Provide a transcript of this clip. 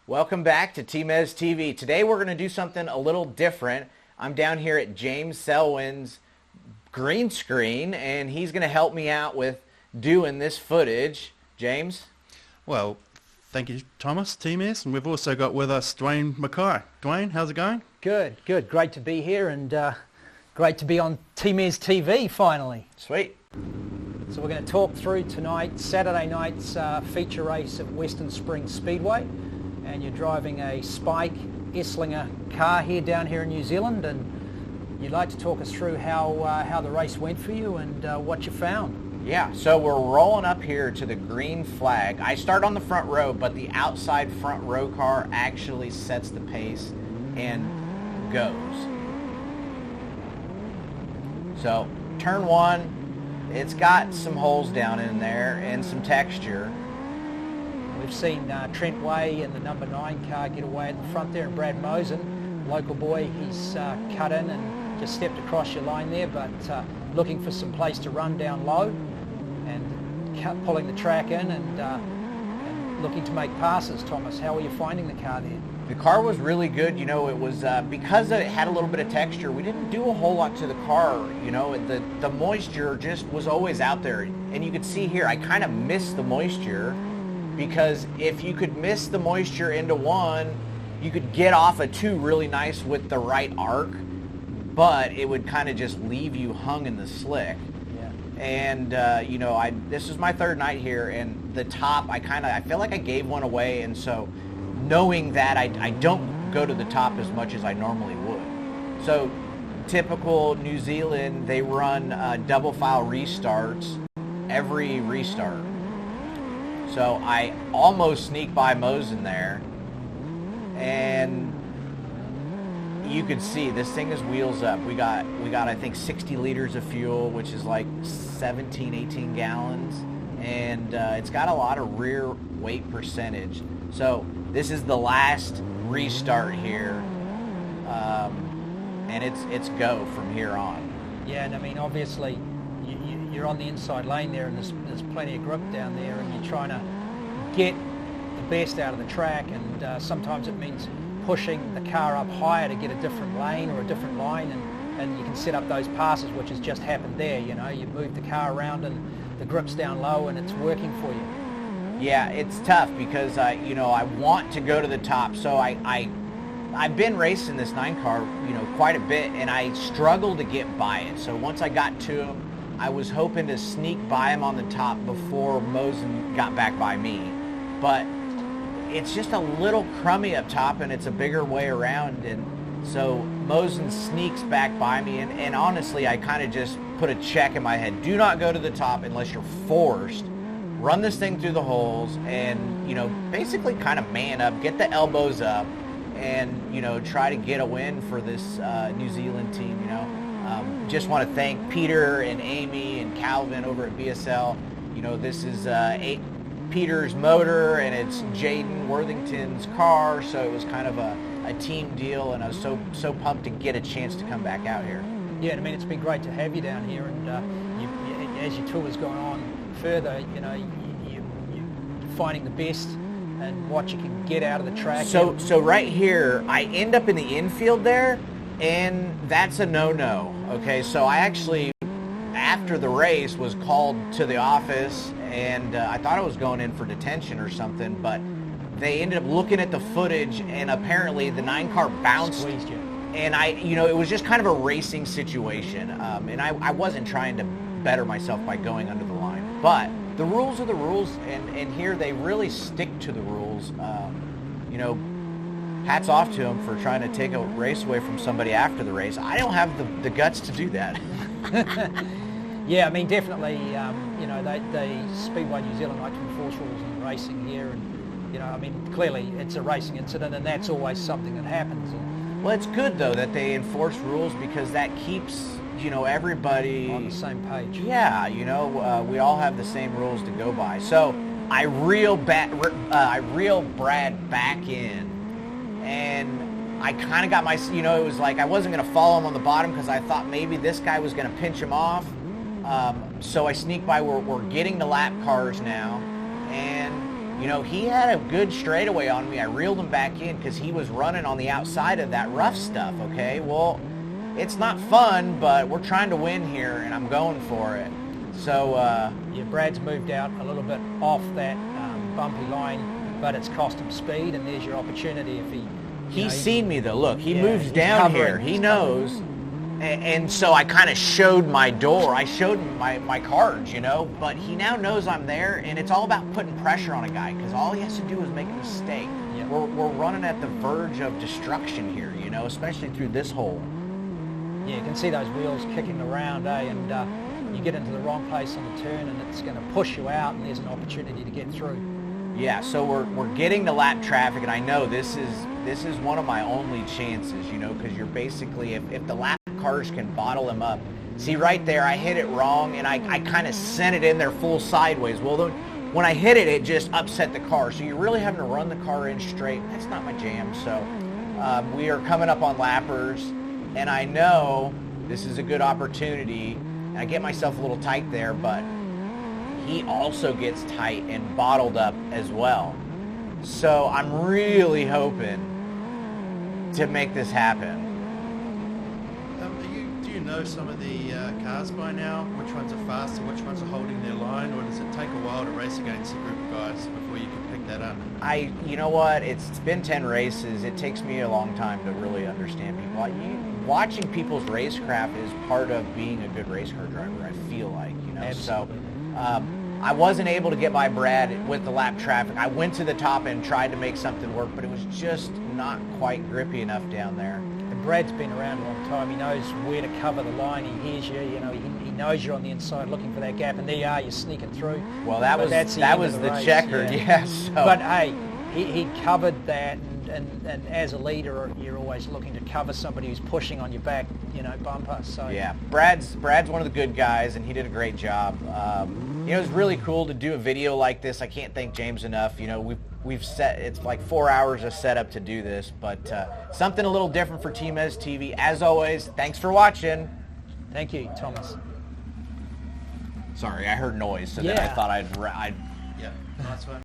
Welcome back to T-Mez TV. Today we're going to do something a little different. I'm down here at James Selwyn's green screen, and he's going to help me out with doing this footage. James? Well, thank you, Thomas, T-Mez, and we've also got with us Dwayne Mackay. Dwayne, how's it going? Good. Great to be here, and great to be on T-Mez TV finally. Sweet. So we're going to talk through tonight, Saturday night's feature race at Western Springs Speedway. And you're driving a Spike Esslinger car down here in New Zealand, and you'd like to talk us through how the race went for you and what you found. Yeah, so we're rolling up here to the green flag. I start on the front row, but the outside front row car actually sets the pace and goes. So turn one, it's got some holes down in there and some texture. We've seen Trent Way in the number 9 car get away at the front there, and Brad Mosen, local boy, he's cut in and just stepped across your line there, but looking for some place to run down low and pulling the track in and looking to make passes. Thomas, how are you finding the car there? The car was really good. You know, it was because it had a little bit of texture, we didn't do a whole lot to the car. You know, the moisture just was always out there, and you could see here I kind of missed the moisture. Because if you could miss the moisture into one, you could get off a 2 really nice with the right arc, but it would kind of just leave you hung in the slick. Yeah. And you know, this is my third night here, and the top, I feel like I gave one away, and so knowing that, I don't go to the top as much as I normally would. So typical New Zealand, they run double file restarts every restart. So I almost sneaked by Mosen there, and you could see this thing is wheels up. We got I think 60 liters of fuel, which is like 17, 18 gallons, and it's got a lot of rear weight percentage. So this is the last restart here, and it's go from here on. Yeah, and I mean obviously you're on the inside lane there, and there's plenty of grip down there, and you're trying to get the best out of the track, and sometimes it means pushing the car up higher to get a different lane or a different line, and you can set up those passes, which has just happened there. You know, you move the car around and the grip's down low and it's working for you. Yeah, it's tough because you know, I want to go to the top, so I've been racing this 9 car, you know, quite a bit, and I struggle to get by it. So once I got to him, I was hoping to sneak by him on the top before Mosen got back by me. But it's just a little crummy up top, and it's a bigger way around. And so Mosen sneaks back by me, and honestly, I kind of just put a check in my head. Do not go to the top unless you're forced. Run this thing through the holes and, you know, basically kind of man up, get the elbows up, and, you know, try to get a win for this New Zealand team, you know. Just want to thank Peter and Amy and Calvin over at BSL. You know, this is Peter's motor, and it's Jaden Worthington's car, so it was kind of a team deal, and I was so pumped to get a chance to come back out here. Yeah, I mean, it's been great to have you down here, and as your tour's gone on further, you know, you're finding the best and what you can get out of the track. So right here, I end up in the infield there, and that's a no-no. Okay, so I actually, after the race, was called to the office, and I thought I was going in for detention or something, but they ended up looking at the footage, and apparently the 9 car bounced. Squeezed you. And you know, it was just kind of a racing situation, and I wasn't trying to better myself by going under the line. But the rules are the rules, and here they really stick to the rules. You know, hats off to them for trying to take a race away from somebody after the race. I don't have the guts to do that. Yeah, I mean, definitely, you know, they Speedway New Zealand like to enforce rules in racing here, and, you know, I mean, clearly it's a racing incident, and that's always something that happens. Well, it's good, though, that they enforce rules, because that keeps, you know, everybody on the same page. Yeah, you know, we all have the same rules to go by. So I reel Brad back in, and I kind of got my, you know, it was like I wasn't going to follow him on the bottom because I thought maybe this guy was going to pinch him off. So I sneak by. We're getting the lap cars now, and You know, he had a good straightaway on me. I reeled him back in because he was running on the outside of that rough stuff, okay? Well, it's not fun, but we're trying to win here, and I'm going for it. So, yeah, Brad's moved out a little bit off that bumpy line, but it's cost him speed, and there's your opportunity if he's seen me, though. Look, he yeah, moves he's down covering, here. He he's knows. And so I kind of showed my door. I showed him my cards, you know, but he now knows I'm there, and it's all about putting pressure on a guy because all he has to do is make a mistake. Yep. We're running at the verge of destruction here, you know, especially through this hole. Yeah, you can see those wheels kicking around, and you get into the wrong place on the turn, and it's going to push you out, and there's an opportunity to get through. Yeah, so we're getting to lap traffic, and I know this is one of my only chances, you know, because you're basically, if the lap cars can bottle him up. See right there, I hit it wrong, and I kind of sent it in there full sideways. Well, when I hit it, it just upset the car. So you're really having to run the car in straight. That's not my jam. So we are coming up on lappers, and I know this is a good opportunity. And I get myself a little tight there, but he also gets tight and bottled up as well. So I'm really hoping to make this happen. Do you know some of the cars by now? Which ones are faster, which ones are holding their line, or does it take a while to race against a group of guys before you can pick that up? You know what? It's been 10 races. It takes me a long time to really understand people. Watching people's racecraft is part of being a good race car driver, I feel like, you know. Absolutely. So I wasn't able to get by Brad with the lap traffic. I went to the top and tried to make something work, but it was just not quite grippy enough down there. And Brad's been around a long time. He knows where to cover the line. He hears you. You know, he knows you're on the inside looking for that gap, and there you are. You're sneaking through. Well, that was the race, checkered, yeah. So. But hey, he covered that, and as a leader, you're always looking to cover somebody who's pushing on your back, you know, bumper. So yeah, Brad's one of the good guys, and he did a great job. You know, it was really cool to do a video like this. I can't thank James enough. You know, we've set, it's like 4 hours of setup to do this, but something a little different for Team Ez TV. As always, thanks for watching. Thank you, Thomas. Sorry, I heard noise, so then Yeah. I thought I'd Yeah, nice one.